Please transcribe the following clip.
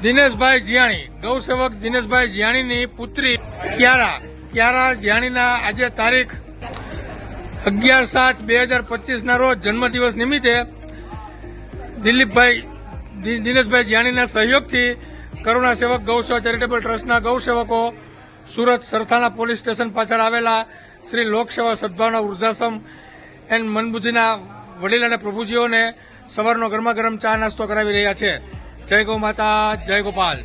દિનેશભાઈ જીયાણી, ગૌસેવક દિનેશભાઈ જીયાણીની પુત્રી ક્યારા જીયાણીના આજે તારીખ 11/7/2025 રોજ જન્મદિવસ નિમિત્તે દિનેશભાઈ જીયાણીના સહયોગથી કરુણા સેવક ગૌસેવા ચેરિટેબલ ટ્રસ્ટના ગૌસેવકો સુરત સરથાણા પોલીસ સ્ટેશન પાછળ આવેલા શ્રી લોકસેવા સદભાવના વૃદ્ધાશ્રમ એન્ડ મનબુદ્ધિના વડીલ અને પ્રભુજીઓને સવારનો ગરમા ગરમ ચા નાસ્તો કરાવી રહ્યા છે. જય ગૌ માતા, જય ગોપાલ.